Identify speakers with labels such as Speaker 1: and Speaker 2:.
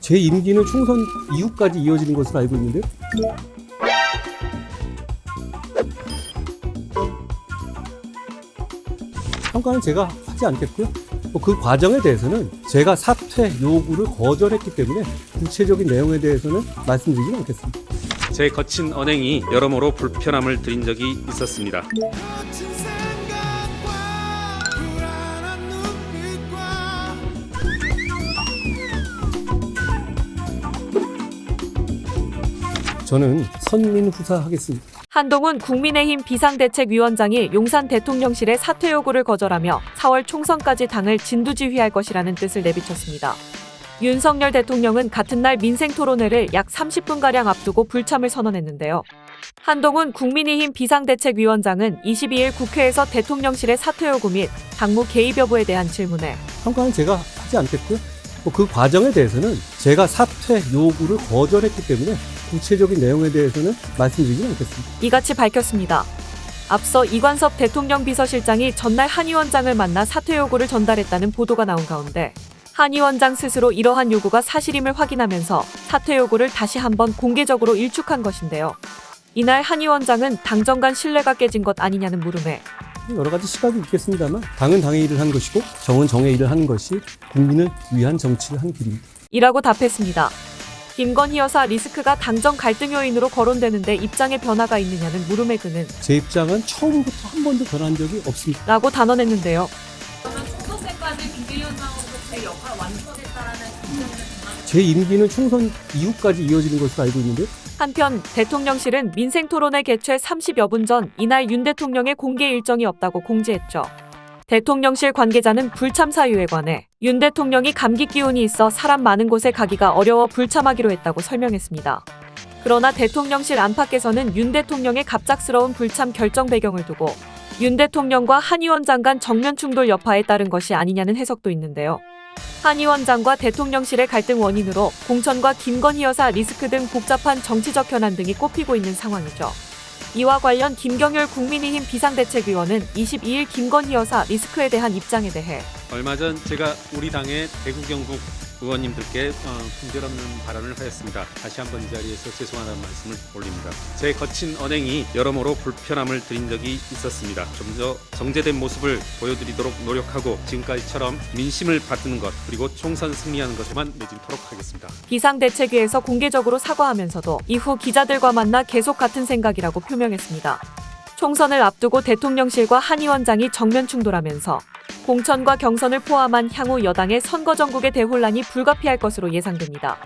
Speaker 1: 제 임기는 총선 이후까지 이어지는 것으로 알고 있는데요. 평가는 제가 하지 않겠고요. 그 과정에 대해서는 제가 사퇴 요구를 거절했기 때문에 구체적인 내용에 대해서는 말씀드리지 않겠습니다.
Speaker 2: 제 거친 언행이 여러모로 불편함을 드린 적이 있었습니다.
Speaker 1: 저는 선민후사하겠습니다.
Speaker 3: 한동훈 국민의힘 비상대책위원장이 용산 대통령실의 사퇴 요구를 거절하며 4월 총선까지 당을 진두지휘할 것이라는 뜻을 내비쳤습니다. 윤석열 대통령은 같은 날 민생토론회를 약 30분가량 앞두고 불참을 선언했는데요. 한동훈 국민의힘 비상대책위원장은 22일 국회에서 대통령실의 사퇴 요구 및 당무 개입 여부에 대한 질문에
Speaker 1: 평가는 제가 하지 않겠고요. 그 과정에 대해서는 제가 사퇴 요구를 거절했기 때문에 구체적인 내용에 대해서는 말씀드리지 않겠습니다.
Speaker 3: 이같이 밝혔습니다. 앞서 이관섭 대통령 비서실장이 전날 한 위원장을 만나 사퇴 요구를 전달했다는 보도가 나온 가운데 한 위원장 스스로 이러한 요구가 사실임을 확인하면서 사퇴 요구를 다시 한번 공개적으로 일축한 것인데요. 이날 한 위원장은 당정 간 신뢰가 깨진 것 아니냐는 물음에
Speaker 1: 여러 가지 시각이 있겠습니다만 당은 당의 일을 한 것이고 정은 정의 일을 하는 것이 국민을 위한 정치를 한 길입니다.
Speaker 3: 이라고 답했습니다. 김건희 여사 리스크가 당정 갈등 요인으로 거론되는데 입장에 변화가 있느냐는 물음에 그는
Speaker 1: 제 입장은 처음부터 한 번도 변한 적이 없습니다.
Speaker 3: 라고 단언했는데요.
Speaker 4: 그러면 총선 때까지 비대위원장으로서 제 역할 완수하겠다라는
Speaker 1: 제 임기는 총선 이후까지 이어지는 것으로 알고 있는데요.
Speaker 3: 한편 대통령실은 민생토론회 개최 30여 분 전 이날 윤 대통령의 공개 일정이 없다고 공지했죠. 대통령실 관계자는 불참 사유에 관해 윤 대통령이 감기 기운이 있어 사람 많은 곳에 가기가 어려워 불참하기로 했다고 설명했습니다. 그러나 대통령실 안팎에서는 윤 대통령의 갑작스러운 불참 결정 배경을 두고 윤 대통령과 한 위원장 간 정면 충돌 여파에 따른 것이 아니냐는 해석도 있는데요. 한 위원장과 대통령실의 갈등 원인으로 공천과 김건희 여사 리스크 등 복잡한 정치적 현안 등이 꼽히고 있는 상황이죠. 이와 관련 김경률 국민의힘 비상대책위원은 22일 김건희 여사 리스크에 대한 입장에 대해
Speaker 2: 얼마 전 제가 우리 당의 대구 경북 의원님들께 분별없는 발언을 하였습니다. 다시 한번 이 자리에서 죄송하다는 말씀을 올립니다. 제 거친 언행이 여러모로 불편함을 드린 적이 있었습니다. 좀 더 정제된 모습을 보여드리도록 노력하고 지금까지처럼 민심을 받드는 것 그리고 총선 승리하는 것에만 매진토록 하겠습니다.
Speaker 3: 비상대책위에서 공개적으로 사과하면서도 이후 기자들과 만나 계속 같은 생각이라고 표명했습니다. 총선을 앞두고 대통령실과 한 위원장이 정면 충돌하면서 공천과 경선을 포함한 향후 여당의 선거 전국의 대혼란이 불가피할 것으로 예상됩니다.